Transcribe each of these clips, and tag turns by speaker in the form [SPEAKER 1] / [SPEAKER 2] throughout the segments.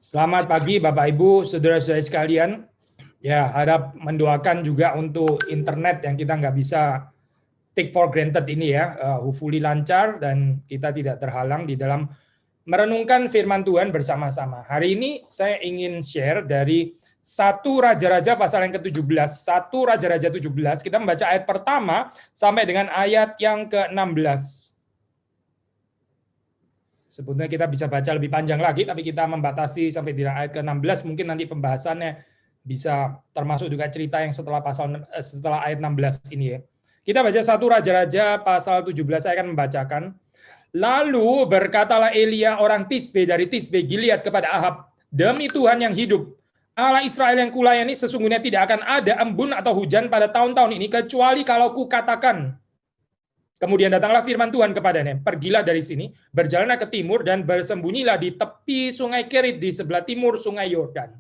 [SPEAKER 1] Selamat pagi Bapak Ibu, saudara-saudara sekalian. Ya, harap mendoakan juga untuk internet yang kita nggak bisa take for granted ini ya. Hopefully lancar dan kita tidak terhalang di dalam merenungkan firman Tuhan bersama-sama. Hari ini saya ingin share dari 1 Raja-Raja pasal yang ke-17. 1 Raja-Raja 17, kita membaca ayat pertama sampai dengan ayat yang ke-16. Sebetulnya kita bisa baca lebih panjang lagi, tapi kita membatasi sampai di ayat ke-16. Mungkin nanti pembahasannya bisa termasuk juga cerita yang setelah ayat 16 ini ya. Kita baca 1 Raja-Raja pasal 17, saya akan membacakan. Lalu berkatalah Elia orang Tisbe dari Tisbe Gilead kepada Ahab, demi Tuhan yang hidup, Allah Israel yang kulayani, sesungguhnya tidak akan ada embun atau hujan pada tahun-tahun ini, kecuali kalau kukatakan. Kemudian datanglah firman Tuhan kepadanya, pergilah dari sini, berjalanlah ke timur, dan bersembunyilah di tepi sungai Kerit di sebelah timur sungai Yordan.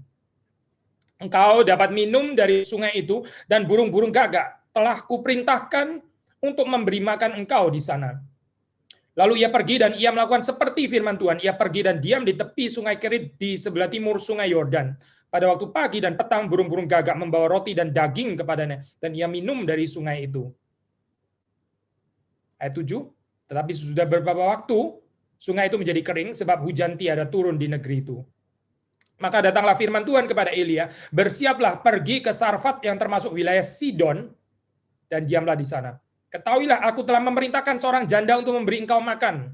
[SPEAKER 1] Engkau dapat minum dari sungai itu, dan burung-burung gagak telah kuperintahkan untuk memberi makan engkau di sana. Lalu ia pergi dan ia melakukan seperti firman Tuhan. Ia pergi dan diam di tepi sungai Kerit di sebelah timur sungai Yordan. Pada waktu pagi dan petang, burung-burung gagak membawa roti dan daging kepadanya, dan ia minum dari sungai itu. Ayat 7, tetapi sudah beberapa waktu, sungai itu menjadi kering, sebab hujan tiada turun di negeri itu. Maka datanglah firman Tuhan kepada Elia, bersiaplah pergi ke Sarfat yang termasuk wilayah Sidon, dan diamlah di sana. Ketahuilah, aku telah memerintahkan seorang janda untuk memberi engkau makan.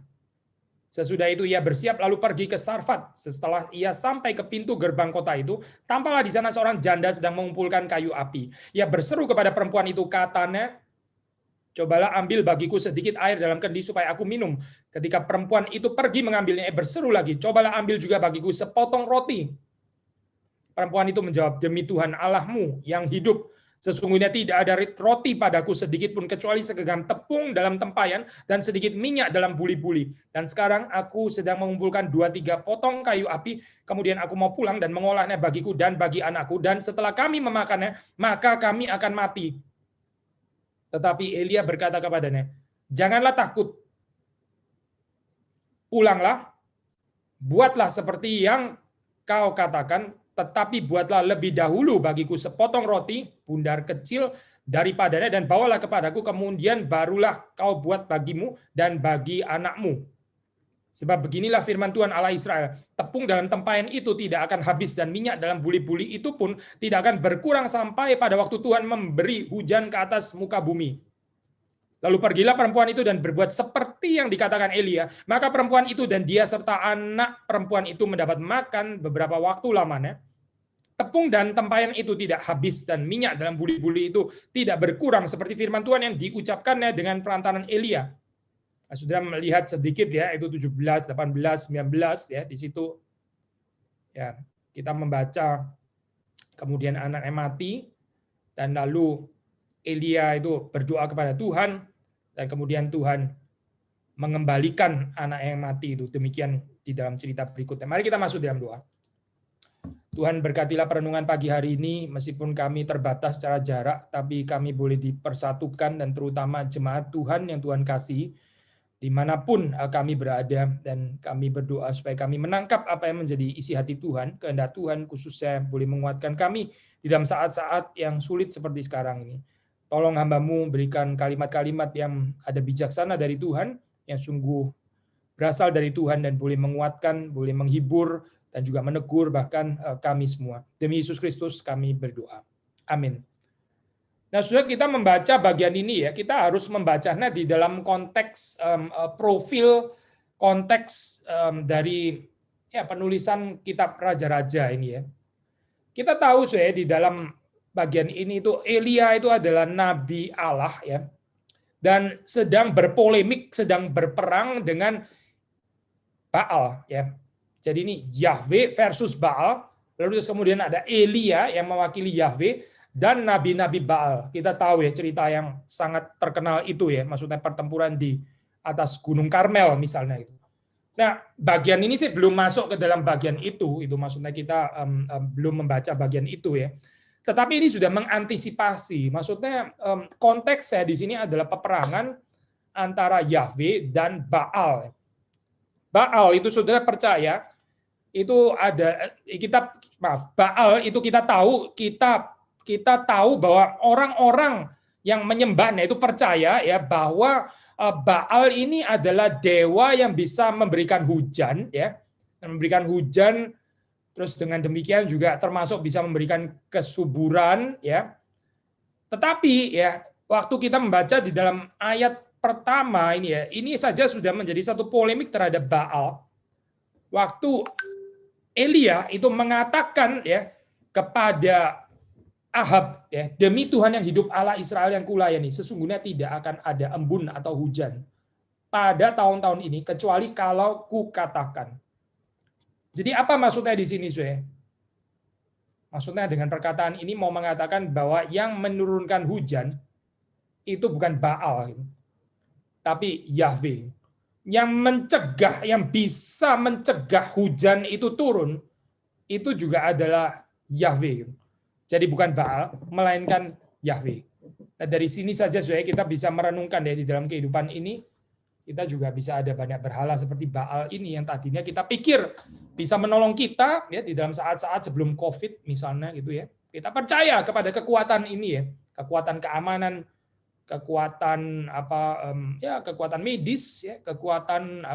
[SPEAKER 1] Sesudah itu ia bersiap lalu pergi ke Sarfat. Setelah ia sampai ke pintu gerbang kota itu, tampaklah di sana seorang janda sedang mengumpulkan kayu api. Ia berseru kepada perempuan itu, katanya, cobalah ambil bagiku sedikit air dalam kendi supaya aku minum. Ketika perempuan itu pergi mengambilnya, berseru lagi, cobalah ambil juga bagiku sepotong roti. Perempuan itu menjawab, demi Tuhan Allahmu yang hidup, sesungguhnya tidak ada roti padaku sedikit pun kecuali segenggam tepung dalam tempayan dan sedikit minyak dalam buli-buli. Dan sekarang aku sedang mengumpulkan 2-3 potong kayu api, kemudian aku mau pulang dan mengolahnya bagiku dan bagi anakku, dan setelah kami memakannya, maka kami akan mati. Tetapi Elia berkata kepadanya, janganlah takut, pulanglah, buatlah seperti yang kau katakan, tetapi buatlah lebih dahulu bagiku sepotong roti, bundar kecil daripadanya, dan bawalah kepadaku, kemudian barulah kau buat bagimu dan bagi anakmu. Sebab beginilah firman Tuhan Allah Israel, tepung dalam tempayan itu tidak akan habis, dan minyak dalam buli-buli itu pun tidak akan berkurang sampai pada waktu Tuhan memberi hujan ke atas muka bumi. Lalu pergilah perempuan itu dan berbuat seperti yang dikatakan Elia. Maka perempuan itu dan dia serta anak perempuan itu mendapat makan beberapa waktu lamanya. Tepung dan tempayan itu tidak habis, dan minyak dalam buli-buli itu tidak berkurang, seperti firman Tuhan yang diucapkannya dengan perantaran Elia. Sudah melihat sedikit ya, itu 17, 18, 19 ya, di situ ya kita membaca kemudian anaknya mati, dan lalu Elia itu berdoa kepada Tuhan, dan kemudian Tuhan mengembalikan anak yang mati itu. Demikian di dalam cerita berikutnya. Mari kita masuk dalam doa. Tuhan, berkatilah perenungan pagi hari ini, meskipun kami terbatas secara jarak, tapi kami boleh dipersatukan, dan terutama jemaat Tuhan yang Tuhan kasih, dimanapun kami berada, dan kami berdoa supaya kami menangkap apa yang menjadi isi hati Tuhan, kehendak Tuhan khususnya boleh menguatkan kami di dalam saat-saat yang sulit seperti sekarang ini. Tolong hamba-Mu berikan kalimat-kalimat yang ada bijaksana dari Tuhan, yang sungguh berasal dari Tuhan dan boleh menguatkan, boleh menghibur, dan juga menegur bahkan kami semua. Demi Yesus Kristus kami berdoa. Amin. Nah, sudah kita membaca bagian ini ya, kita harus membacanya di dalam konteks profil, konteks dari ya penulisan kitab Raja-Raja ini ya. Kita tahu saya di dalam bagian ini itu Elia itu adalah nabi Allah ya, dan sedang berpolemik, sedang berperang dengan Baal ya. Jadi ini Yahweh versus Baal, lalu terus kemudian ada Elia yang mewakili Yahweh dan nabi-nabi Baal. Kita tahu ya cerita yang sangat terkenal itu ya, maksudnya pertempuran di atas Gunung Karmel misalnya itu. Nah, bagian ini sih belum masuk ke dalam bagian itu maksudnya kita belum membaca bagian itu ya. Tetapi ini sudah mengantisipasi, maksudnya konteks saya di sini adalah peperangan antara Yahweh dan Baal. Baal itu saudara percaya itu ada Baal itu kita tahu bahwa orang-orang yang menyembahnya itu percaya ya bahwa Baal ini adalah dewa yang bisa memberikan hujan ya, memberikan hujan, terus dengan demikian juga termasuk bisa memberikan kesuburan ya. Tetapi ya waktu kita membaca di dalam ayat pertama ini ya, ini saja sudah menjadi satu polemik terhadap Baal. Waktu Elia itu mengatakan ya kepada Ahab ya, demi Tuhan yang hidup Allah Israel yang kulayani, sesungguhnya tidak akan ada embun atau hujan pada tahun-tahun ini kecuali kalau kukatakan. Jadi apa maksudnya di sini, Saudara? Maksudnya dengan perkataan ini mau mengatakan bahwa yang menurunkan hujan itu bukan Baal, tapi Yahweh. Yang mencegah, yang bisa mencegah hujan itu turun, itu juga adalah Yahweh. Jadi bukan Baal, melainkan Yahweh. Nah, dari sini saja supaya kita bisa merenungkan ya di dalam kehidupan ini, kita juga bisa ada banyak berhala seperti Baal ini yang tadinya kita pikir bisa menolong kita ya di dalam saat-saat sebelum COVID misalnya gitu ya. Kita percaya kepada kekuatan ini ya, kekuatan keamanan, kekuatan kekuatan medis ya, kekuatan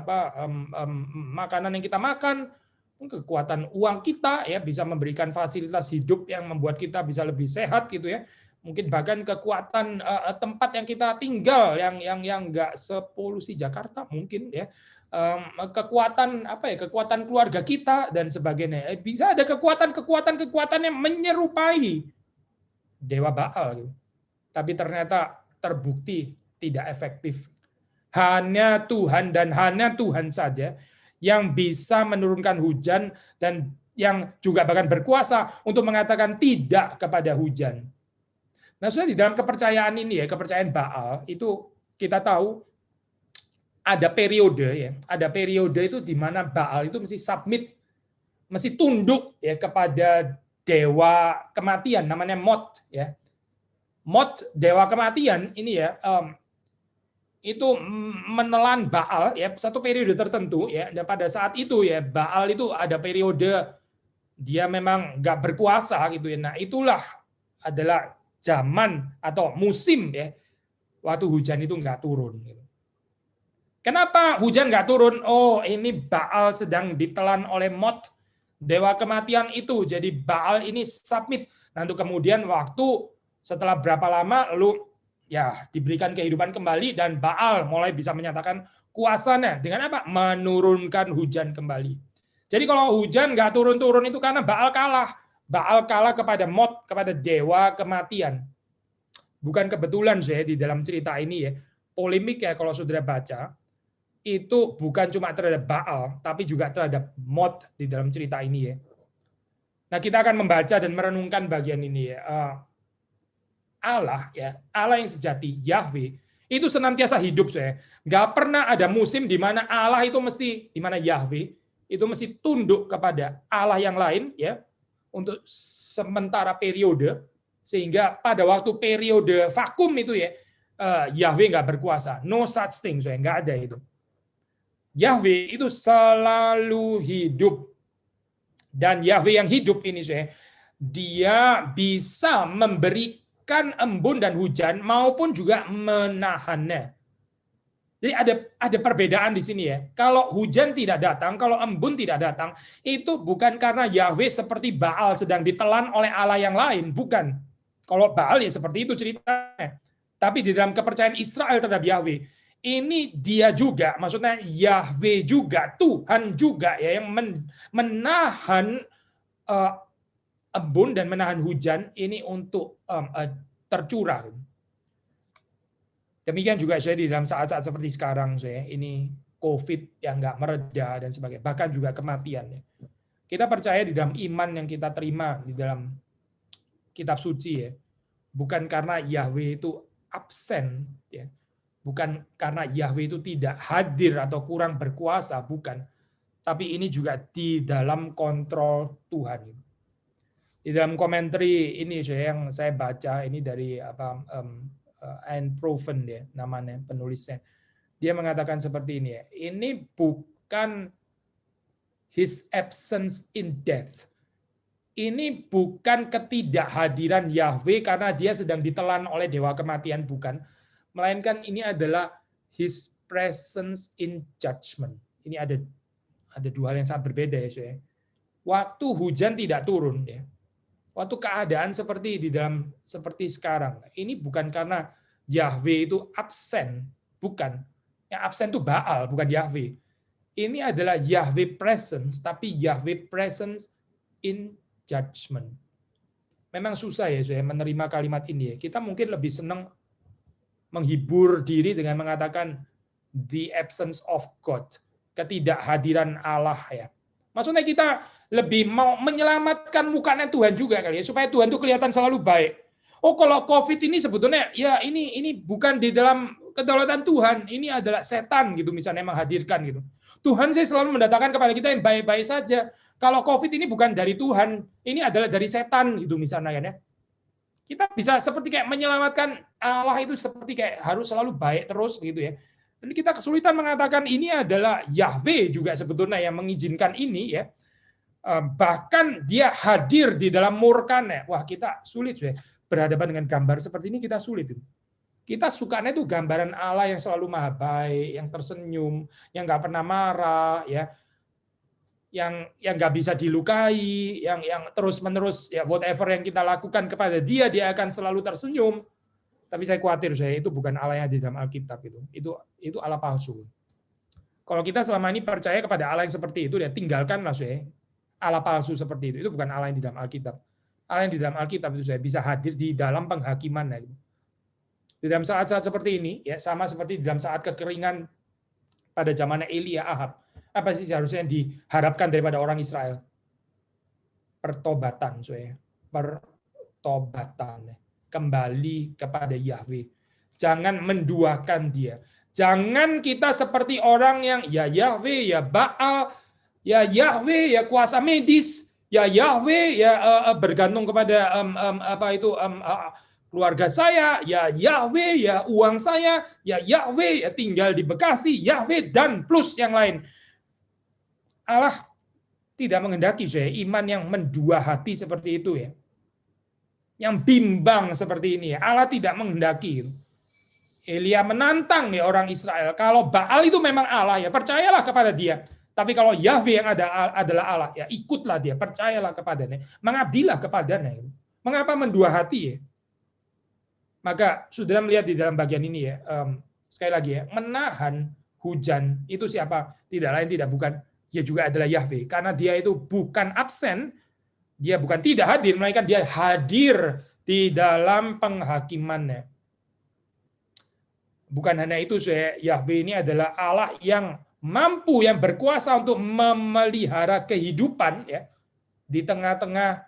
[SPEAKER 1] makanan yang kita makan, kekuatan uang kita ya bisa memberikan fasilitas hidup yang membuat kita bisa lebih sehat gitu ya. Mungkin bahkan kekuatan tempat yang kita tinggal yang enggak sepolusi Jakarta mungkin ya. Kekuatan kekuatan keluarga kita dan sebagainya. Bisa ada kekuatan yang menyerupai dewa Baal gitu. Tapi ternyata terbukti tidak efektif. Hanya Tuhan dan hanya Tuhan saja yang bisa menurunkan hujan dan yang juga bahkan berkuasa untuk mengatakan tidak kepada hujan. Nah, sudah di dalam kepercayaan ini ya, kepercayaan Baal itu kita tahu ada periode ya, ada periode itu di mana Baal itu mesti submit, mesti tunduk ya kepada dewa kematian namanya Mot ya. Mot, dewa kematian ini ya, itu menelan Baal ya satu periode tertentu ya. Dan pada saat itu ya Baal itu ada periode dia memang nggak berkuasa gitu ya. Nah itulah adalah zaman atau musim ya waktu hujan itu nggak turun. Kenapa hujan nggak turun? Oh ini Baal sedang ditelan oleh Mot, dewa kematian itu. Jadi Baal ini submit. Nanti kemudian waktu setelah berapa lama lalu ya diberikan kehidupan kembali dan Baal mulai bisa menyatakan kuasanya dengan apa? Menurunkan hujan kembali. Jadi kalau hujan nggak turun-turun itu karena Baal kalah. Baal kalah kepada Mot, kepada dewa kematian. Bukan kebetulan saya di dalam cerita ini ya, polemik ya kalau saudara baca, itu bukan cuma terhadap Baal, tapi juga terhadap Mot di dalam cerita ini ya. Nah kita akan membaca dan merenungkan bagian ini ya. Allah ya, Allah yang sejati, Yahweh, itu senantiasa hidup saya. Nggak pernah ada musim di mana Allah itu mesti, di mana Yahweh itu mesti tunduk kepada Allah yang lain ya untuk sementara periode, sehingga pada waktu periode vakum itu ya Yahweh nggak berkuasa, no such thing, saya nggak ada itu. Yahweh itu selalu hidup, dan Yahweh yang hidup ini saya, dia bisa memberikan embun dan hujan maupun juga menahannya. Jadi ada perbedaan di sini ya. Kalau hujan tidak datang, kalau embun tidak datang, itu bukan karena Yahweh seperti Baal sedang ditelan oleh Allah yang lain, bukan. Kalau Baal ya seperti itu ceritanya. Tapi di dalam kepercayaan Israel terhadap Yahweh, ini dia juga, maksudnya Yahweh juga, Tuhan juga ya yang menahan embun dan menahan hujan ini untuk tercurah. Demikian juga saya di dalam saat-saat seperti sekarang saya ini COVID yang nggak mereda dan sebagainya, bahkan juga kematian. Kita percaya di dalam iman yang kita terima di dalam kitab suci ya, bukan karena Yahweh itu absen ya, bukan karena Yahweh itu tidak hadir atau kurang berkuasa, bukan. Tapi ini juga di dalam kontrol Tuhan. Di dalam komentari ini yang saya baca ini dari Anne Proven dia namanya penulisnya. Dia mengatakan seperti ini ya. Ini bukan His absence in death. Ini bukan ketidakhadiran Yahweh karena dia sedang ditelan oleh dewa kematian, bukan. Melainkan ini adalah His presence in judgment. Ini ada dua hal yang sangat berbeda ya, saudara. Waktu hujan tidak turun, ya. Waktu keadaan seperti sekarang. Ini bukan karena Yahweh itu absen, bukan. Yang absen itu Baal, bukan Yahweh. Ini adalah Yahweh presence, tapi Yahweh presence in judgment. Memang susah ya saya menerima kalimat ini ya. Kita mungkin lebih senang menghibur diri dengan mengatakan the absence of God, ketidakhadiran Allah ya. Maksudnya kita lebih mau menyelamatkan mukanya Tuhan juga kali ya, supaya Tuhan itu kelihatan selalu baik. Oh, kalau COVID ini sebetulnya ya ini bukan di dalam kedaulatan Tuhan, ini adalah setan gitu misalnya menghadirkan gitu. Tuhan saya selalu mendatangkan kepada kita yang baik-baik saja. Kalau COVID ini bukan dari Tuhan, ini adalah dari setan gitu misalnya kan ya. Kita bisa seperti kayak menyelamatkan Allah itu seperti kayak harus selalu baik terus begitu ya. Dan kita kesulitan mengatakan ini adalah Yahweh juga sebetulnya yang mengizinkan ini ya. Bahkan dia hadir di dalam murkanya. Wah, kita sulit ya berhadapan dengan gambar seperti ini, kita sulit. Kita sukanya itu gambaran Allah yang selalu maha baik, yang tersenyum, yang nggak pernah marah ya. Yang nggak bisa dilukai, yang terus-menerus ya whatever yang kita lakukan kepada dia akan selalu tersenyum. Tapi saya khawatir itu bukan Allah yang di dalam Alkitab itu. Itu Allah palsu. Kalau kita selama ini percaya kepada Allah yang seperti itu, ya tinggalkanlah Allah palsu seperti itu. Itu bukan Allah yang di dalam Alkitab. Allah yang di dalam Alkitab itu bisa hadir di dalam penghakiman. Di dalam saat-saat seperti ini, ya sama seperti di dalam saat kekeringan pada zamannya Elia Ahab. Apa sih seharusnya yang diharapkan daripada orang Israel? Pertobatan, pertobatan. Kembali kepada Yahweh. Jangan menduakan dia. Jangan kita seperti orang yang ya Yahweh, ya Baal, ya Yahweh, ya kuasa medis, ya Yahweh, ya bergantung kepada keluarga saya, ya Yahweh, ya uang saya, ya Yahweh, ya tinggal di Bekasi, Yahweh, dan plus yang lain. Allah tidak menghendaki iman yang mendua hati seperti itu ya. Yang bimbang seperti ini ya. Allah tidak menghendaki. Elia menantang ya orang Israel. Kalau Baal itu memang Allah ya, percayalah kepada dia. Tapi kalau Yahweh yang adalah Allah ya, ikutlah dia, percayalah kepadanya, mengabdilah kepadanya. Mengapa mendua hati ya? Maka saudara melihat di dalam bagian ini ya, sekali lagi ya, menahan hujan itu siapa? Tidak lain tidak bukan, dia juga adalah Yahweh. Karena dia itu bukan absen, dia bukan tidak hadir, melainkan dia hadir di dalam penghakimannya. Bukan hanya itu, Yahweh ini adalah Allah yang mampu, yang berkuasa untuk memelihara kehidupan ya di tengah-tengah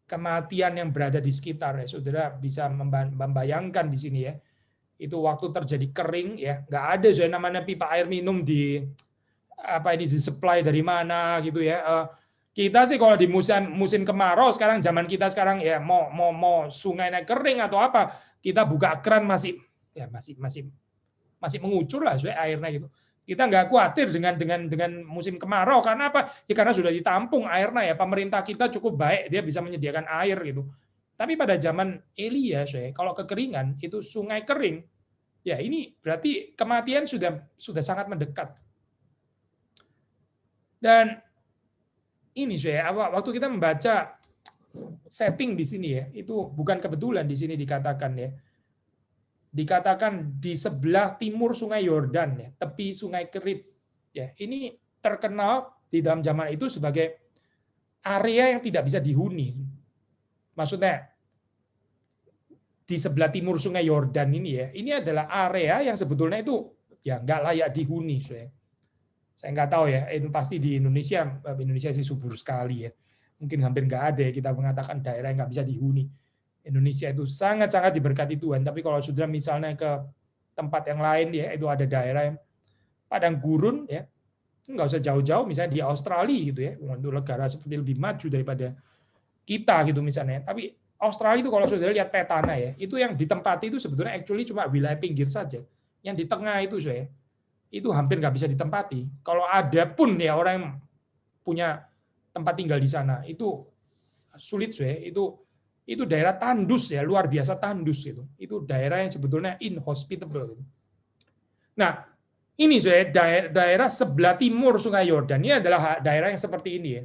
[SPEAKER 1] kematian yang berada di sekitar. Ya. Saudara bisa membayangkan di sini ya, itu waktu terjadi kering ya, nggak ada namanya pipa air minum di disupply dari mana gitu ya. Kita sih kalau di musim kemarau sekarang, zaman kita sekarang ya mau sungainya kering atau apa, kita buka keran masih mengucur lah airnya gitu. Kita nggak khawatir dengan musim kemarau karena apa? Ya karena sudah ditampung airnya ya. Pemerintah kita cukup baik, dia bisa menyediakan air gitu. Tapi pada zaman Elia, kalau kekeringan itu sungai kering, ya ini berarti kematian sudah sangat mendekat. Dan ini waktu kita membaca setting di sini ya, itu bukan kebetulan di sini dikatakan ya. Dikatakan di sebelah timur Sungai Yordan ya, tepi Sungai Kerit. Ya, ini terkenal di dalam zaman itu sebagai area yang tidak bisa dihuni. Maksudnya di sebelah timur Sungai Yordan ini ya, ini adalah area yang sebetulnya itu ya nggak layak dihuni. Saya nggak tahu ya, itu pasti di Indonesia sih subur sekali ya. Mungkin hampir nggak ada ya kita mengatakan daerah yang nggak bisa dihuni. Indonesia itu sangat-sangat diberkati Tuhan. Tapi kalau saudara misalnya ke tempat yang lain ya, itu ada daerah yang padang gurun ya, nggak usah jauh-jauh, misalnya di Australia gitu ya, untuk negara seperti lebih maju daripada kita gitu misalnya. Tapi Australia itu kalau saudara lihat petanya ya, itu yang ditempati itu sebetulnya actually cuma wilayah pinggir saja. Yang di tengah itu itu hampir nggak bisa ditempati. Kalau ada pun ya orang yang punya tempat tinggal di sana. Itu sulit ya, itu daerah tandus ya, luar biasa tandus itu. Itu daerah yang sebetulnya inhospitable. Nah, ini saya daerah sebelah timur Sungai Yordan. Ini adalah daerah yang seperti ini ya.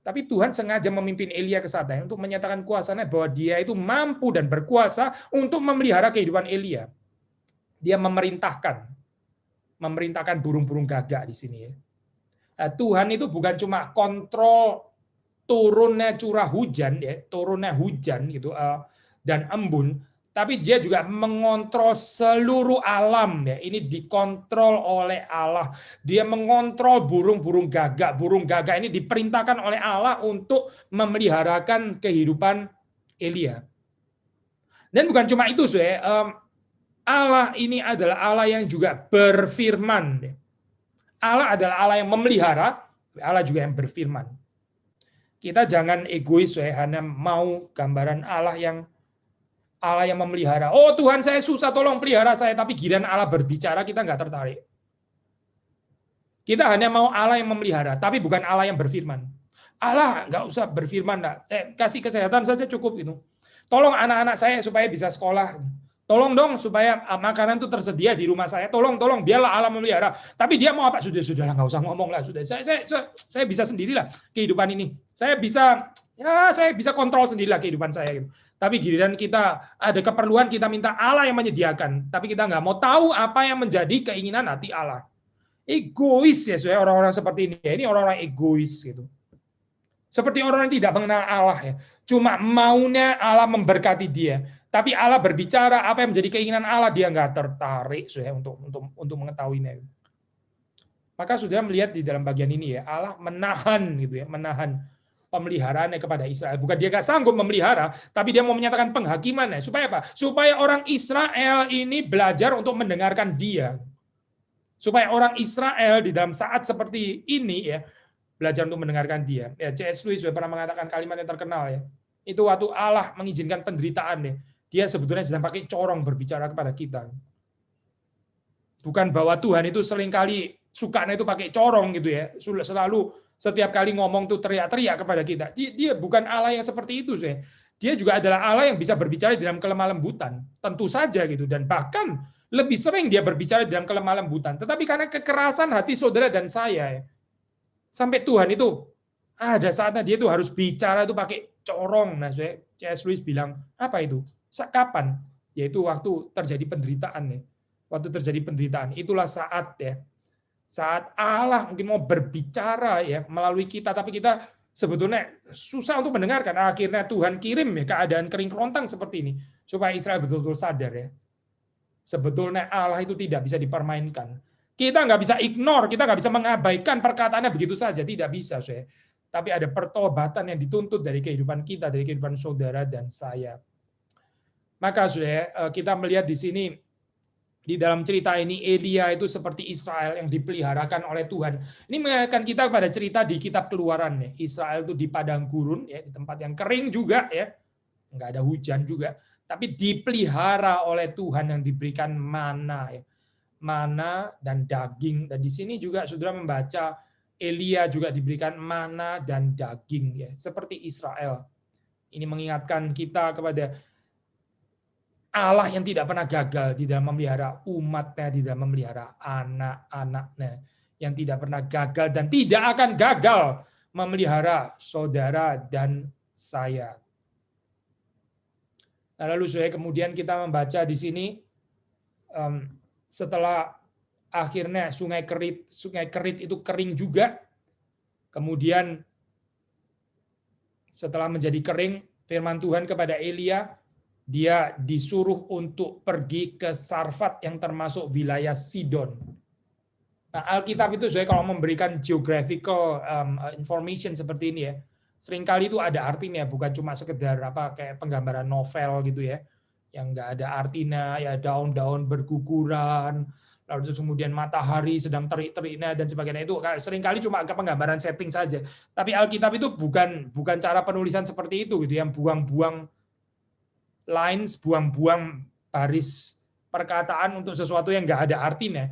[SPEAKER 1] Tapi Tuhan sengaja memimpin Elia ke sana untuk menyatakan kuasanya bahwa dia itu mampu dan berkuasa untuk memelihara kehidupan Elia. Dia memerintahkan burung-burung gagak di sini ya. Nah, Tuhan itu bukan cuma kontrol turunnya curah hujan ya, turunnya hujan gitu dan embun, tapi dia juga mengontrol seluruh alam ya. Ini dikontrol oleh Allah. Dia mengontrol burung-burung gagak. Burung gagak ini diperintahkan oleh Allah untuk memeliharakan kehidupan Elia. Dan bukan cuma itu, Allah ini adalah Allah yang juga berfirman. Allah adalah Allah yang memelihara, Allah juga yang berfirman. Kita jangan egois hanya mau gambaran Allah yang memelihara. Oh Tuhan saya susah, tolong pelihara saya. Tapi giliran Allah berbicara kita nggak tertarik. Kita hanya mau Allah yang memelihara, tapi bukan Allah yang berfirman. Allah nggak usah berfirman, kasih kesehatan saja cukup gitu. Tolong anak-anak saya supaya bisa sekolah. Tolong dong supaya makanan itu tersedia di rumah saya. Tolong biarlah Allah memelihara. Tapi dia mau apa? Sudahlah nggak usah ngomong lah. Sudah saya bisa sendirilah kehidupan ini. Saya bisa kontrol sendirilah kehidupan saya gitu. Tapi giliran kita ada keperluan, kita minta Allah yang menyediakan. Tapi kita nggak mau tahu apa yang menjadi keinginan hati Allah. Egois ya, orang-orang seperti ini. Ini orang-orang egois gitu. Seperti orang yang tidak mengenal Allah ya. Cuma maunya Allah memberkati dia. Tapi Allah berbicara apa yang menjadi keinginan Allah, dia nggak tertarik untuk mengetahuinya. Maka sudah melihat di dalam bagian ini ya, Allah menahan gitu ya, menahan pemeliharaannya kepada Israel. Bukan dia nggak sanggup memelihara, tapi dia mau menyatakan penghakimannya. Supaya apa? Supaya orang Israel ini belajar untuk mendengarkan dia. Supaya orang Israel di dalam saat seperti ini ya, belajar untuk mendengarkan dia. Ya, C.S. Lewis sudah pernah mengatakan kalimat yang terkenal ya. Itu waktu Allah mengizinkan penderitaan ya. Dia sebetulnya sedang pakai corong berbicara kepada kita. Bukan bahwa Tuhan itu seringkali sukanya itu pakai corong gitu ya. Selalu setiap kali ngomong tuh teriak-teriak kepada kita. Dia bukan Allah yang seperti itu. Dia juga adalah Allah yang bisa berbicara dalam kelemah lembutan. Tentu saja gitu. Dan bahkan lebih sering dia berbicara dalam kelemah lembutan. Tetapi karena kekerasan hati saudara dan saya, sampai Tuhan itu ada saatnya dia itu harus bicara itu pakai corong. Nah, C.S. Lewis bilang, apa itu? Kapan? Yaitu waktu terjadi penderitaan nih. Waktu terjadi penderitaan, itulah saat ya. Saat Allah mungkin mau berbicara ya melalui kita, tapi kita sebetulnya susah untuk mendengarkan. Akhirnya Tuhan kirim ya keadaan kering kerontang seperti ini supaya Israel betul-betul sadar ya. Sebetulnya Allah itu tidak bisa dipermainkan. Kita nggak bisa ignore, kita nggak bisa mengabaikan perkataannya begitu saja, tidak bisa. Tapi ada pertobatan yang dituntut dari kehidupan kita, dari kehidupan saudara dan saya. Maka kita melihat di sini, di dalam cerita ini, Elia itu seperti Israel yang dipeliharakan oleh Tuhan. Ini mengingatkan kita pada cerita di kitab Keluaran. Ya. Israel itu di padang gurun, ya, di tempat yang kering juga, ya, nggak ada hujan juga, tapi dipelihara oleh Tuhan yang diberikan mana, ya. Mana dan daging. Dan di sini juga saudara membaca Elia juga diberikan mana dan daging, ya, seperti Israel. Ini mengingatkan kita kepada Allah yang tidak pernah gagal di dalam memelihara umatnya, di dalam memelihara anak-anaknya, yang tidak pernah gagal dan tidak akan gagal memelihara saudara dan saya. Nah, lalu kemudian kita membaca di sini, setelah akhirnya sungai Kerit itu kering juga, kemudian setelah menjadi kering, firman Tuhan kepada Elia, dia disuruh untuk pergi ke Sarfat yang termasuk wilayah Sidon. Nah, Alkitab itu kalau memberikan geographical information seperti ini ya, seringkali itu ada artinya, bukan cuma sekedar kayak penggambaran novel gitu ya, yang nggak ada artinya, ya daun-daun berguguran, lalu kemudian matahari sedang terik-teriknya dan sebagainya, itu seringkali cuma penggambaran setting saja. Tapi Alkitab itu bukan cara penulisan seperti itu gitu, yang buang-buang lines, buang-buang baris perkataan untuk sesuatu yang nggak ada artinya.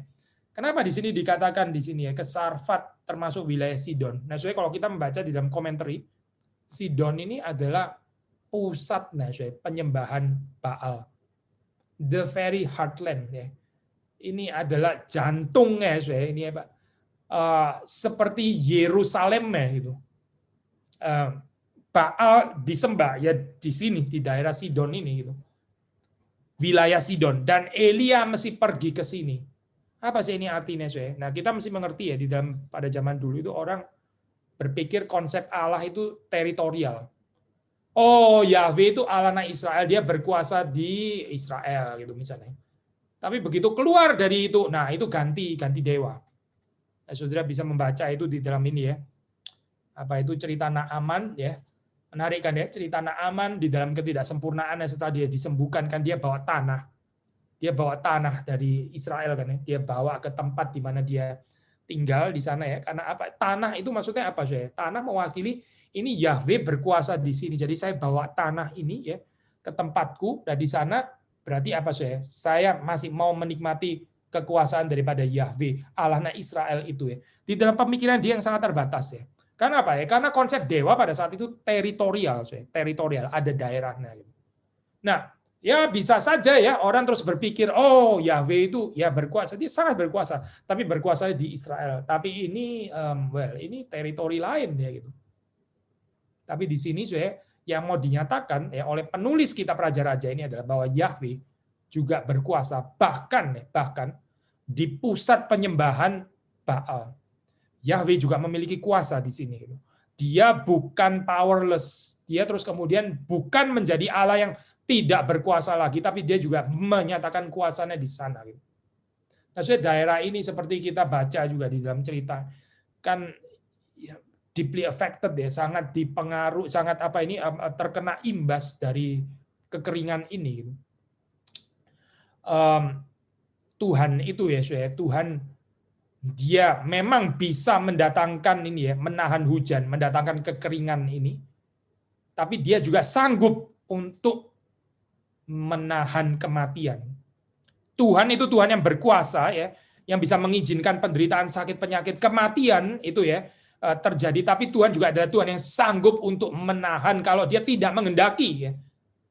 [SPEAKER 1] Kenapa di sini dikatakan di sini ya ke Sarfat termasuk wilayah Sidon. Nah, soalnya kalau kita membaca di dalam komentari, Sidon ini adalah pusat penyembahan Baal. The very heartland ya. Ini adalah jantungnya ini ya Pak. Seperti Yerusalem gitu. Baal disembah ya di sini di daerah Sidon ini gitu. Wilayah Sidon dan Elia mesti pergi ke sini. Apa sih ini artinya Nah, kita mesti mengerti ya di dalam pada zaman dulu itu orang berpikir konsep Allah itu teritorial. Oh, Yahweh itu Allah anak Israel, dia berkuasa di Israel gitu misalnya. Tapi begitu keluar dari itu, nah itu ganti dewa. Nah, saudara bisa membaca itu di dalam ini ya. Apa itu cerita Naaman ya. Menarik kan ya, cerita Naaman di dalam ketidaksempurnaannya setelah dia disembuhkan kan dia bawa tanah. Dia bawa tanah dari Israel kan ya. Dia bawa ke tempat di mana dia tinggal di sana ya. Karena apa? Tanah itu maksudnya apa saya? Tanah mewakili ini Yahweh berkuasa di sini. Jadi saya bawa tanah ini ya ke tempatku dan di sana berarti apa saya? Saya masih mau menikmati kekuasaan daripada Yahweh, Allah Israel itu ya. Di dalam pemikiran dia yang sangat terbatas ya. Karena apa ya? Karena konsep dewa pada saat itu teritorial, teritorial, ada daerahnya. Nah, ya bisa saja ya orang terus berpikir, oh Yahweh itu ya berkuasa, dia sangat berkuasa, tapi berkuasa di Israel. Tapi ini, ini teritori lain ya gitu. Tapi di sini yang mau dinyatakan ya oleh penulis kitab Raja-Raja ini adalah bahwa Yahweh juga berkuasa, bahkan di pusat penyembahan Baal. Yahweh juga memiliki kuasa di sini. Dia bukan powerless. Dia terus kemudian bukan menjadi Allah yang tidak berkuasa lagi, tapi dia juga menyatakan kuasanya di sana. Nah, daerah ini seperti kita baca juga di dalam cerita, kan ya, deeply affected ya, sangat dipengaruhi, sangat terkena imbas dari kekeringan ini. Tuhan itu ya, Tuhan dia memang bisa mendatangkan ini ya, menahan hujan, mendatangkan kekeringan ini. Tapi dia juga sanggup untuk menahan kematian. Tuhan itu Tuhan yang berkuasa ya, yang bisa mengizinkan penderitaan, sakit, penyakit, kematian itu ya terjadi. Tapi Tuhan juga adalah Tuhan yang sanggup untuk menahan kalau dia tidak menghendaki ya.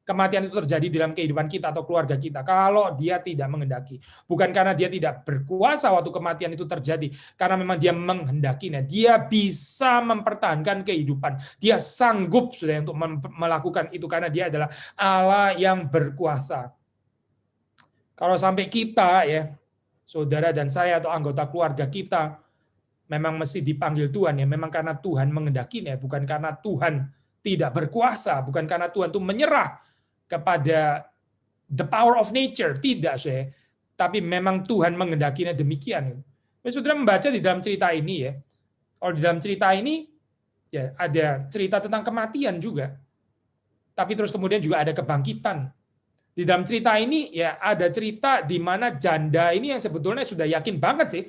[SPEAKER 1] Kematian itu terjadi dalam kehidupan kita atau keluarga kita kalau dia tidak menghendaki. Bukan karena dia tidak berkuasa waktu kematian itu terjadi, karena memang dia menghendakinya. Dia bisa mempertahankan kehidupan. Dia sanggup sudah untuk melakukan itu karena dia adalah Allah yang berkuasa. Kalau sampai kita ya, saudara dan saya atau anggota keluarga kita memang mesti dipanggil Tuhan ya, memang karena Tuhan menghendakinya, bukan karena Tuhan tidak berkuasa, bukan karena Tuhan itu menyerah kepada the power of nature, tidak saya, tapi memang Tuhan menghendakinya demikian. Saudara membaca di dalam cerita ini ya, kalau di dalam cerita ini ya ada cerita tentang kematian juga, tapi terus kemudian juga ada kebangkitan. Di dalam cerita ini ya ada cerita di mana janda ini yang sebetulnya sudah yakin banget sih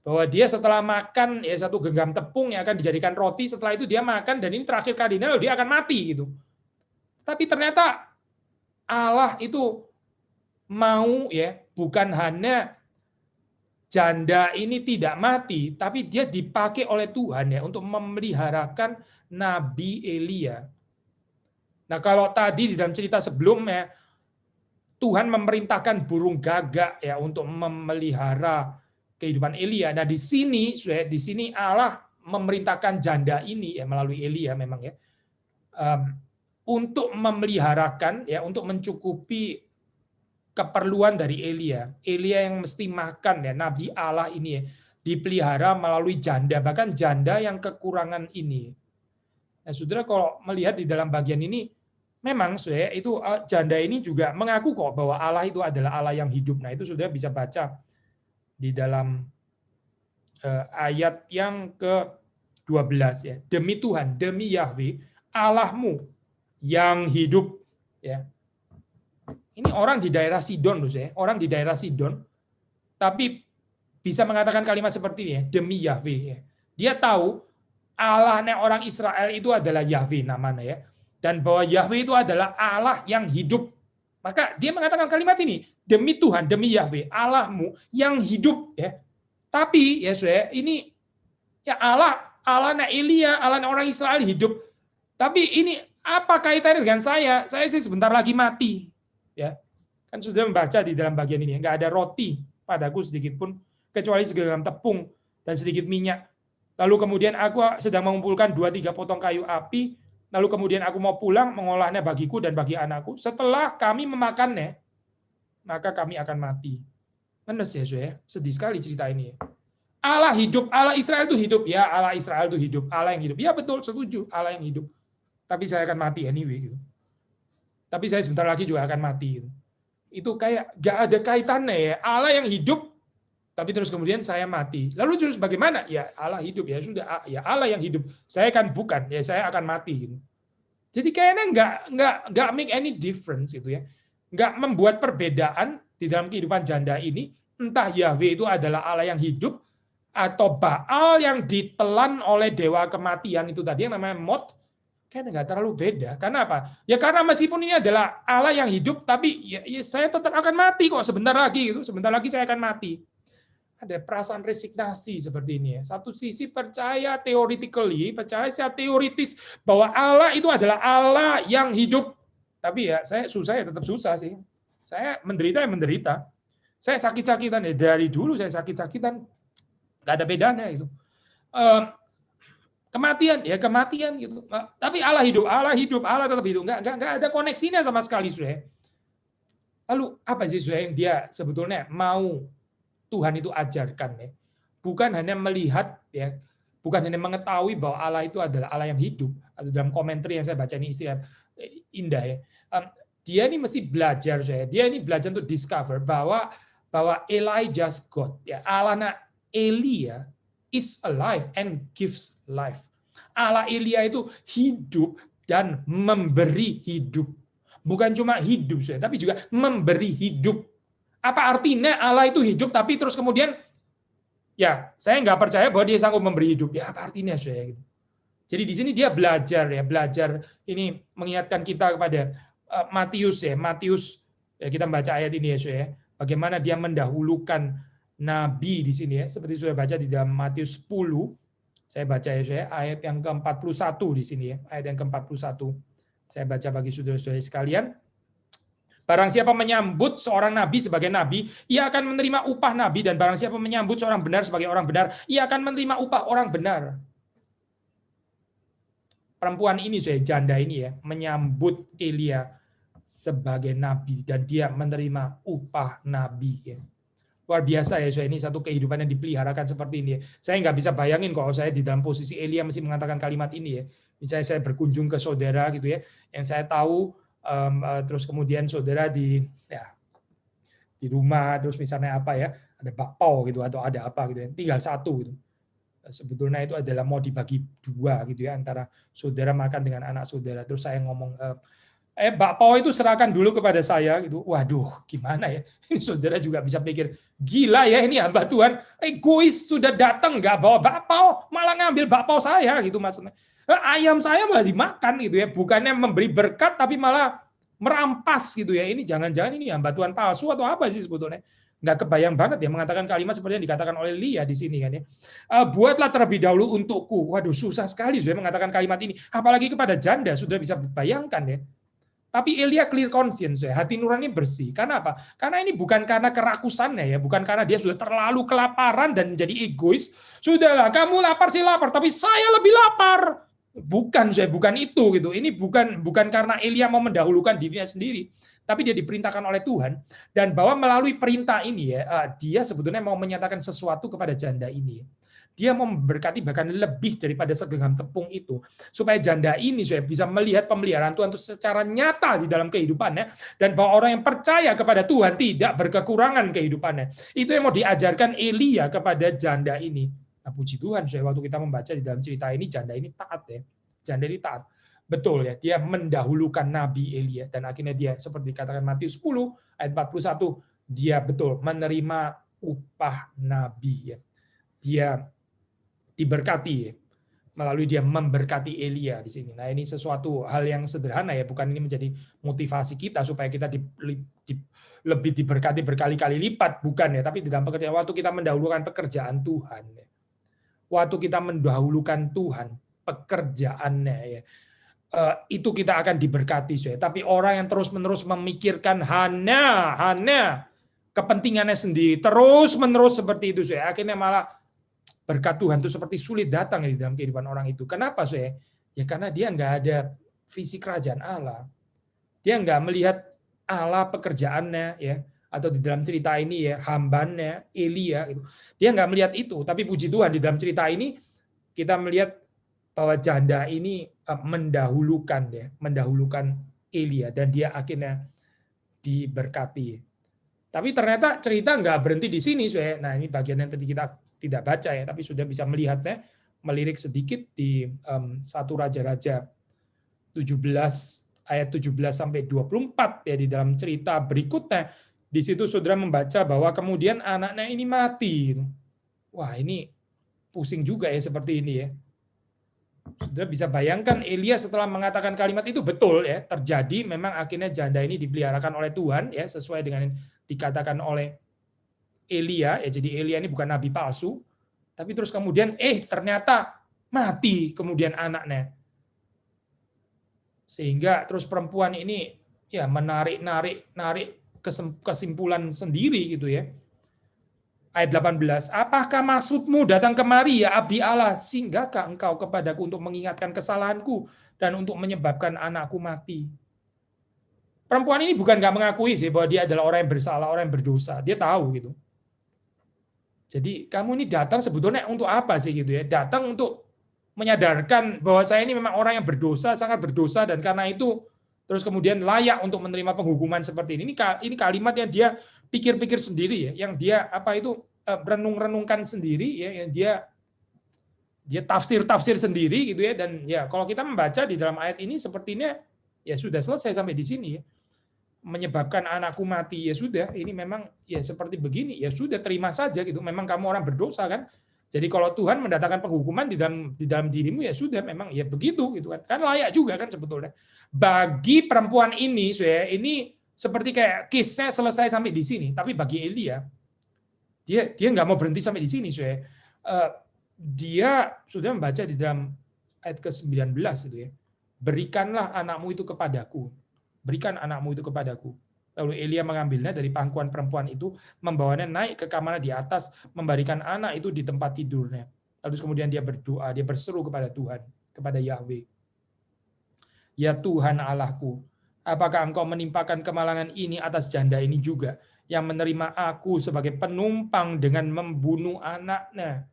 [SPEAKER 1] bahwa dia setelah makan ya satu genggam tepung yang akan dijadikan roti, setelah itu dia makan dan ini terakhir kalinya dia akan mati gitu. Tapi ternyata Allah itu mau ya bukan hanya janda ini tidak mati, tapi dia dipakai oleh Tuhan ya untuk memeliharakan Nabi Elia. Nah, kalau tadi di dalam cerita sebelumnya Tuhan memerintahkan burung gagak ya untuk memelihara kehidupan Elia. Nah, di sini Allah memerintahkan janda ini ya melalui Elia memang ya. Untuk memeliharakan ya, untuk mencukupi keperluan dari Elia. Elia yang mesti makan ya, Nabi Allah ini ya, dipelihara melalui janda, bahkan janda yang kekurangan ini. Nah, saudara kalau melihat di dalam bagian ini, memang saudara itu janda ini juga mengaku kok bahwa Allah itu adalah Allah yang hidup. Nah, itu saudara bisa baca di dalam ayat yang ke-12 ya. Demi Tuhan, demi Yahweh, Allahmu yang hidup ya. Ini orang di daerah Sidon loh saya, orang di daerah Sidon tapi bisa mengatakan kalimat seperti ini ya, demi Yahweh ya. Dia tahu Allahnya orang Israel itu adalah Yahweh namanya ya. Dan bahwa Yahweh itu adalah Allah yang hidup. Maka dia mengatakan kalimat ini, demi Tuhan, demi Yahweh, Allahmu yang hidup ya. Tapi ya saya ini Ya Allahnya Elia, Allahnya orang Israel hidup. Tapi ini apa kaitannya dengan saya? Saya sih sebentar lagi mati. Ya, kan sudah membaca di dalam bagian ini. Nggak ada roti padaku sedikit pun, kecuali segenggam tepung dan sedikit minyak. Lalu kemudian aku sedang mengumpulkan 2-3 potong kayu api. Lalu kemudian aku mau pulang mengolahnya bagiku dan bagi anakku. Setelah kami memakannya, maka kami akan mati. Menes ya, sedih sekali cerita ini. Allah hidup, Allah Israel itu hidup. Ya, Allah Israel itu hidup, Allah yang hidup. Ya betul, setuju, Allah yang hidup. Tapi saya akan mati anyway. Gitu. Tapi saya sebentar lagi juga akan mati. Gitu. Itu kayak gak ada kaitannya ya. Allah yang hidup, tapi terus kemudian saya mati. Lalu terus bagaimana? Ya Allah hidup, ya sudah. Ya Allah yang hidup. Saya kan bukan, ya saya akan mati. Gitu. Jadi kayaknya nggak make any difference gitu ya. Nggak membuat perbedaan di dalam kehidupan janda ini. Entah Yahweh itu adalah Allah yang hidup, atau Baal yang ditelan oleh dewa kematian itu tadi yang namanya Mot. Kayaknya nggak terlalu beda. Karena apa? Ya karena meskipun ini adalah Allah yang hidup, tapi ya saya tetap akan mati kok sebentar lagi gitu. Sebentar lagi saya akan mati. Ada perasaan resignasi seperti ini ya. Satu sisi percaya theoretically, percaya secara teoritis bahwa Allah itu adalah Allah yang hidup. Tapi ya saya susah ya tetap susah sih. Saya menderita ya menderita. Saya sakit-sakitan ya dari dulu saya sakit-sakitan. Nggak ada bedanya itu. Kematian ya kematian gitu. Tapi Allah hidup, Allah tetap hidup. Nggak ada koneksinya sama sekali, Saudara. Lalu apa sih Saudara yang dia sebetulnya mau Tuhan itu ajarkan ya? Bukan hanya melihat ya, bukan hanya mengetahui bahwa Allah itu adalah Allah yang hidup. Atau dalam komentar yang saya baca ini istilah indah ya. Dia ini mesti belajar Saudara. Dia ini belajar untuk discover bahwa Elijah's God ya, Allahnya Elia is alive and gives life. Allah Elia itu hidup dan memberi hidup. Bukan cuma hidup, tapi juga memberi hidup. Apa artinya Allah itu hidup, tapi terus kemudian, ya saya nggak percaya bahwa dia sanggup memberi hidup. Ya apa artinya, saya? Jadi di sini dia belajar ini mengingatkan kita kepada Matius ya. Matius, ya kita membaca ayat ini ya, saya. Bagaimana dia mendahulukan Nabi di sini ya, seperti sudah baca di dalam Matius 10, saya baca ya saya, ayat yang ke-41 di sini ya, ayat yang ke-41. Saya baca bagi saudara-saudara sekalian. Barang siapa menyambut seorang nabi sebagai nabi, ia akan menerima upah nabi, dan barang siapa menyambut seorang benar sebagai orang benar, ia akan menerima upah orang benar. Perempuan ini saya janda ini ya, menyambut Elia sebagai nabi dan dia menerima upah nabi ya. Luar biasa ya, ini satu kehidupan yang dipeliharakan seperti ini. Saya nggak bisa bayangin kalau saya di dalam posisi Elia mesti mengatakan kalimat ini ya. Misalnya saya berkunjung ke saudara gitu ya, yang saya tahu, terus kemudian saudara di rumah, terus misalnya apa ya, ada bakpao gitu atau ada apa gitu ya, tinggal satu gitu. Sebetulnya itu adalah mau dibagi dua gitu ya, antara saudara makan dengan anak saudara. Terus saya ngomong, bakpao itu serahkan dulu kepada saya gitu. Waduh, gimana ya? Ini saudara juga bisa pikir, gila ya ini hamba Tuhan, egois, sudah datang nggak bawa bakpao, malah ngambil bakpao saya gitu maksudnya. Ayam saya malah dimakan gitu ya, bukannya memberi berkat tapi malah merampas gitu ya. Ini jangan-jangan ini hamba Tuhan palsu atau apa sih sebetulnya? Nggak kebayang banget ya mengatakan kalimat seperti yang dikatakan oleh Lia di sini kan ya. Buatlah terlebih dahulu untukku. Waduh, susah sekali sudah mengatakan kalimat ini. Apalagi kepada janda, sudah bisa bayangkan ya. Tapi Elia clear conscience, ya. Hati nurani bersih. Karena apa? Karena ini bukan karena kerakusannya ya, bukan karena dia sudah terlalu kelaparan dan menjadi egois. Sudahlah, kamu lapar sih lapar, tapi saya lebih lapar. Bukan, bukan itu gitu. Ini bukan karena Elia mau mendahulukan dirinya sendiri, tapi dia diperintahkan oleh Tuhan, dan bahwa melalui perintah ini ya, dia sebetulnya mau menyatakan sesuatu kepada janda ini. Dia mau memberkati bahkan lebih daripada segenggam tepung itu, supaya janda ini bisa melihat pemeliharaan Tuhan itu secara nyata di dalam kehidupannya, dan bahwa orang yang percaya kepada Tuhan tidak berkekurangan kehidupannya. Itu yang mau diajarkan Elia kepada janda ini. Nah, puji Tuhan, waktu kita membaca di dalam cerita ini, janda ini taat ya. Janda ini taat. Betul ya, dia mendahulukan Nabi Elia, dan akhirnya dia seperti dikatakan Matius 10 ayat 41, dia betul menerima upah Nabi ya. Dia diberkati melalui dia memberkati Elia di sini. Nah, ini sesuatu hal yang sederhana ya, bukan ini menjadi motivasi kita supaya kita lebih diberkati berkali-kali lipat, bukan ya, tapi di dalam pekerjaan waktu kita mendahulukan pekerjaan Tuhan. waktu kita mendahulukan Tuhan, pekerjaannya ya, itu kita akan diberkati. Tapi orang yang terus-menerus memikirkan hanya kepentingannya sendiri, terus-menerus seperti itu, akhirnya malah berkat Tuhan itu seperti sulit datang di dalam kehidupan orang itu. Kenapa, ya karena dia nggak ada visi kerajaan Allah. Dia nggak melihat Allah pekerjaannya, ya, atau di dalam cerita ini ya hambanya Elia gitu. Dia nggak melihat itu, tapi puji Tuhan di dalam cerita ini kita melihat bahwa janda ini mendahulukan Elia dan dia akhirnya diberkati. Tapi ternyata cerita nggak berhenti di sini, Nah, ini bagian yang tadi kita tidak baca ya, tapi sudah bisa melihatnya, melirik sedikit di 1 Raja-Raja 17 ayat 17 sampai 24 ya, di dalam cerita berikutnya. Di situ saudara membaca bahwa kemudian anaknya ini mati. Wah, ini pusing juga ya seperti ini ya. Saudara bisa bayangkan Elia setelah mengatakan kalimat itu betul ya, terjadi, memang akhirnya janda ini dipeliharakan oleh Tuhan ya, sesuai dengan yang dikatakan oleh Elia ya. Jadi Elia ini bukan nabi palsu, tapi terus kemudian ternyata mati kemudian anaknya. Sehingga terus perempuan ini ya menarik kesimpulan sendiri gitu ya. Ayat 18, apakah maksudmu datang kemari ya abdi Allah, singgahkah engkau kepadaku untuk mengingatkan kesalahanku dan untuk menyebabkan anakku mati? Perempuan ini bukan nggak mengakui sih bahwa dia adalah orang yang bersalah, orang yang berdosa. Dia tahu gitu. Jadi kamu ini datang sebetulnya untuk apa sih gitu ya? Datang untuk menyadarkan bahwa saya ini memang orang yang berdosa, sangat berdosa, dan karena itu terus kemudian layak untuk menerima penghukuman seperti ini. Ini kalimat yang dia pikir-pikir sendiri ya, yang dia renung-renungkan sendiri ya, yang dia tafsir sendiri gitu ya. Dan ya kalau kita membaca di dalam ayat ini sepertinya ya sudah selesai sampai di sini ya. Menyebabkan anakku mati, ya sudah, ini memang ya seperti begini, ya sudah, terima saja gitu. Memang kamu orang berdosa kan. Jadi kalau Tuhan mendatangkan penghukuman di dalam dirimu, ya sudah, memang ya begitu gitu kan. Kan layak juga kan sebetulnya. Bagi perempuan ini, ini seperti kayak case-nya selesai sampai di sini. Tapi bagi Elia, dia nggak mau berhenti sampai di sini, dia sudah membaca di dalam ayat ke-19 itu ya. Berikanlah anakmu itu kepadaku. Berikan anakmu itu kepadaku. Lalu Elia mengambilnya dari pangkuan perempuan itu, membawanya naik ke kamarnya di atas, memberikan anak itu di tempat tidurnya. Lalu kemudian dia berdoa, dia berseru kepada Tuhan, kepada Yahweh. Ya Tuhan Allahku, apakah engkau menimpakan kemalangan ini atas janda ini juga, yang menerima aku sebagai penumpang dengan membunuh anaknya?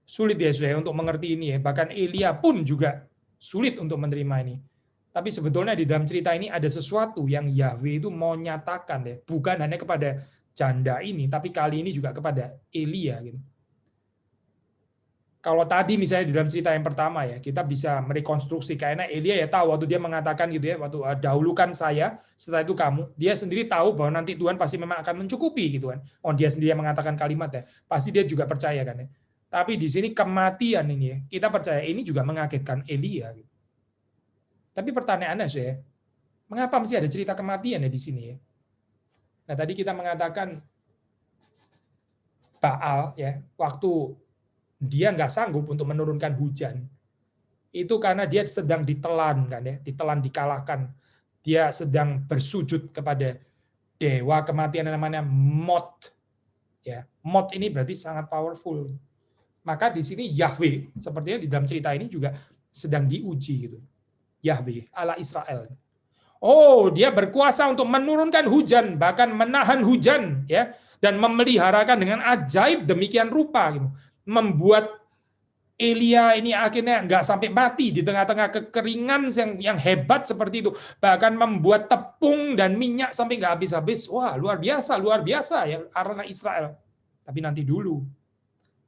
[SPEAKER 1] Sulit ya saudara untuk mengerti ini ya. Bahkan Elia pun juga sulit untuk menerima ini. Tapi sebetulnya di dalam cerita ini ada sesuatu yang Yahweh itu mau nyatakan ya, bukan hanya kepada janda ini, tapi kali ini juga kepada Elia gitu. Kalau tadi misalnya di dalam cerita yang pertama ya, kita bisa merekonstruksi karena Elia ya tahu waktu dia mengatakan gitu ya, waktu dahulukan saya, setelah itu kamu, dia sendiri tahu bahwa nanti Tuhan pasti memang akan mencukupi gitu kan. Oh, dia sendiri yang mengatakan kalimat ya, pasti dia juga percaya kan ya. Tapi di sini kematian ini ya, kita percaya ini juga mengagetkan Elia gitu. Tapi pertanyaannya mengapa mesti ada cerita kematian ya di sini ya? Nah, tadi kita mengatakan Baal ya, waktu dia nggak sanggup untuk menurunkan hujan, itu karena dia sedang ditelan kan ya, dikalahkan. Dia sedang bersujud kepada dewa kematian yang namanya Mot. Ya, Mot ini berarti sangat powerful. Maka di sini Yahweh, sepertinya di dalam cerita ini juga sedang diuji gitu. Yahweh, Allah Israel. Oh, dia berkuasa untuk menurunkan hujan, bahkan menahan hujan, ya, dan memeliharakan dengan ajaib demikian rupa, gitu. Membuat Elia ini akhirnya nggak sampai mati di tengah-tengah kekeringan yang hebat seperti itu, bahkan membuat tepung dan minyak sampai nggak habis-habis. Wah, luar biasa ya karena Israel. Tapi nanti dulu,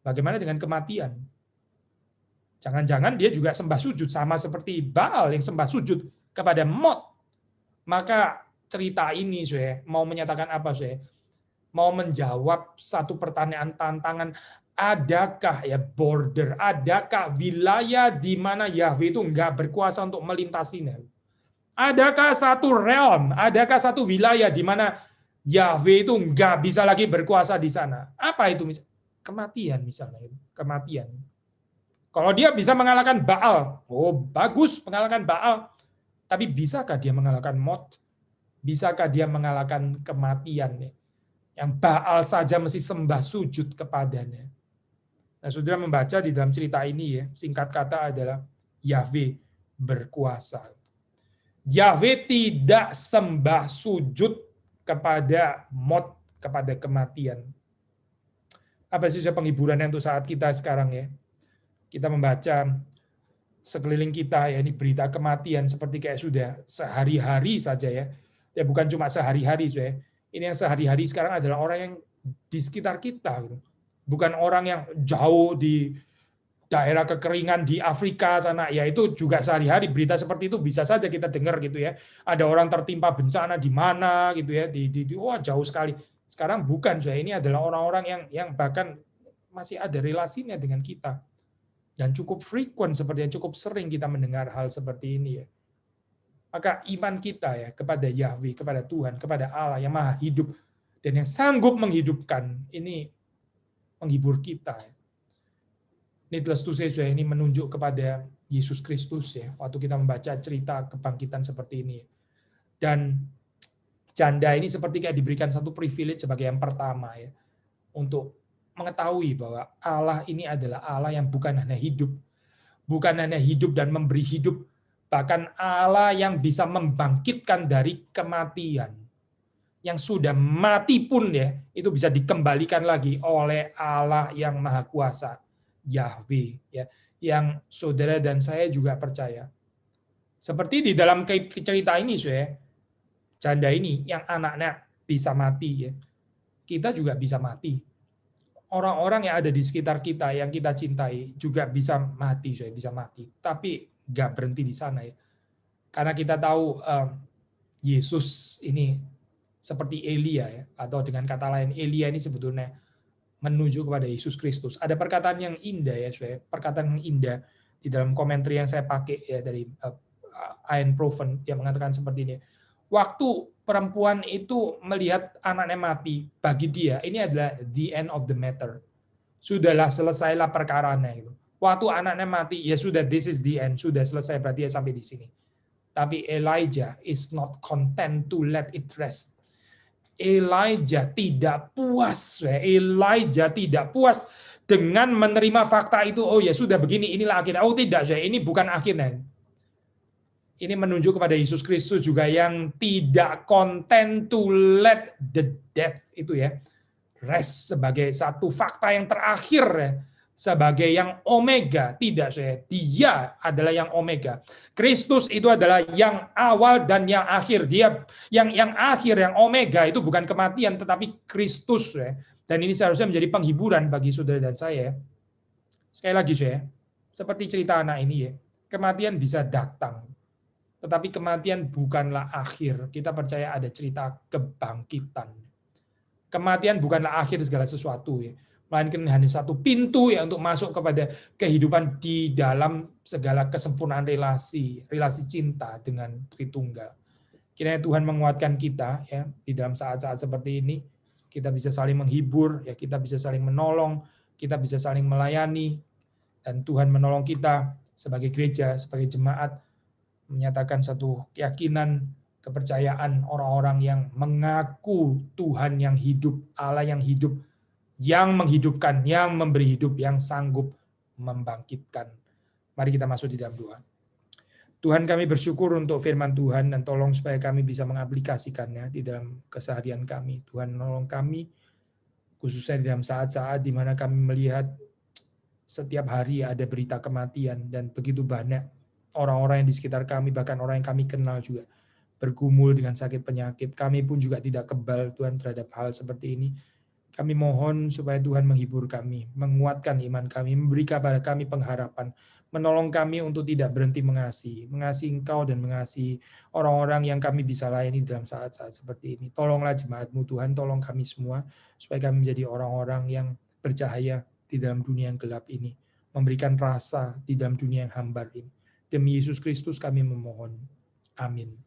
[SPEAKER 1] bagaimana dengan kematian? Jangan-jangan dia juga sembah sujud sama seperti Baal yang sembah sujud kepada Mot. Maka cerita ini mau menyatakan apa? Mau menjawab satu pertanyaan tantangan, adakah ya border, adakah wilayah di mana Yahweh itu nggak berkuasa untuk melintasinya? Adakah satu realm, adakah satu wilayah di mana Yahweh itu nggak bisa lagi berkuasa di sana? Apa itu? kematian misalnya, kematian. Kalau dia bisa mengalahkan Baal, oh bagus mengalahkan Baal, tapi bisakah dia mengalahkan maut? Bisakah dia mengalahkan kematian? Yang Baal saja mesti sembah sujud kepadanya. Nah, saudara membaca di dalam cerita ini ya, singkat kata adalah Yahweh berkuasa. Yahweh tidak sembah sujud kepada maut, kepada kematian. Apa sih penghiburan untuk saat kita sekarang ya? Kita membaca sekeliling kita ya, ini berita kematian seperti kayak sudah sehari-hari saja ya. Ya bukan cuma sehari-hari ya. Ini yang sehari-hari sekarang adalah orang yang di sekitar kita gitu. Bukan orang yang jauh di daerah kekeringan di Afrika sana, ya itu juga sehari-hari berita seperti itu bisa saja kita dengar gitu ya. Ada orang tertimpa bencana di mana gitu ya, wah jauh sekali. Sekarang bukan, saya ini adalah orang-orang yang bahkan masih ada relasinya dengan kita. Dan cukup frequent seperti yang cukup sering kita mendengar hal seperti ini ya. Maka iman kita ya kepada Yahweh, kepada Tuhan, kepada Allah yang maha hidup dan yang sanggup menghidupkan, ini menghibur kita. Needless to say, ini menunjuk kepada Yesus Kristus ya, waktu kita membaca cerita kebangkitan seperti ini. Dan janda ini seperti kayak diberikan satu privilege sebagai yang pertama ya, untuk mengetahui bahwa Allah ini adalah Allah yang bukan hanya hidup dan memberi hidup, bahkan Allah yang bisa membangkitkan dari kematian. Yang sudah mati pun ya, itu bisa dikembalikan lagi oleh Allah yang Maha Kuasa, Yahweh ya, yang saudara dan saya juga percaya. Seperti di dalam cerita ini, janda ini yang anaknya bisa mati ya, kita juga bisa mati. Orang-orang yang ada di sekitar kita yang kita cintai juga bisa mati, bisa mati. Tapi nggak berhenti di sana ya, karena kita tahu Yesus ini seperti Elia ya, atau dengan kata lain Elia ini sebetulnya menuju kepada Yesus Kristus. Ada perkataan yang indah ya, perkataan yang indah di dalam komentar yang saya pakai ya dari Ian Proven yang mengatakan seperti ini. Waktu perempuan itu melihat anaknya mati, bagi dia ini adalah the end of the matter. Sudahlah, selesailah perkaranya itu. Waktu anaknya mati, ya sudah, this is the end, sudah selesai, berarti ya sampai di sini. Tapi Elijah is not content to let it rest. Elijah tidak puas dengan menerima fakta itu. Oh ya sudah begini, inilah akhirnya. Oh tidak, ini bukan akhirnya. Ini menunjuk kepada Yesus Kristus juga yang tidak content to let the death itu ya rest sebagai satu fakta yang terakhir ya, sebagai yang omega. Tidak, dia adalah yang omega. Kristus itu adalah yang awal dan yang akhir. Dia yang akhir, yang omega itu bukan kematian tetapi Kristus ya. Dan ini seharusnya menjadi penghiburan bagi saudara dan saya. Sekali lagi seperti cerita anak ini ya, kematian bisa datang, tetapi kematian bukanlah akhir. Kita percaya ada cerita kebangkitan. Kematian bukanlah akhir segala sesuatu ya, melainkan hanya satu pintu ya untuk masuk kepada kehidupan di dalam segala kesempurnaan relasi cinta dengan Tritunggal. Kiranya Tuhan menguatkan kita ya di dalam saat-saat seperti ini. Kita bisa saling menghibur ya, kita bisa saling menolong, kita bisa saling melayani, dan Tuhan menolong kita sebagai gereja, sebagai jemaat, menyatakan satu keyakinan, kepercayaan orang-orang yang mengaku Tuhan yang hidup, Allah yang hidup, yang menghidupkan, yang memberi hidup, yang sanggup membangkitkan. Mari kita masuk di dalam doa. Tuhan, kami bersyukur untuk firman Tuhan dan tolong supaya kami bisa mengaplikasikannya di dalam keseharian kami. Tuhan menolong kami, khususnya di dalam saat-saat di mana kami melihat setiap hari ada berita kematian dan begitu banyak orang-orang yang di sekitar kami, bahkan orang yang kami kenal juga bergumul dengan sakit penyakit. Kami pun juga tidak kebal Tuhan terhadap hal seperti ini. Kami mohon supaya Tuhan menghibur kami, menguatkan iman kami, memberi kepada kami pengharapan, menolong kami untuk tidak berhenti mengasihi Engkau dan mengasihi orang-orang yang kami bisa layani dalam saat-saat seperti ini. Tolonglah jemaat-Mu Tuhan, tolong kami semua, supaya kami menjadi orang-orang yang bercahaya di dalam dunia yang gelap ini, memberikan rasa di dalam dunia yang hambar ini. Demi Yesus Kristus kami memohon. Amin.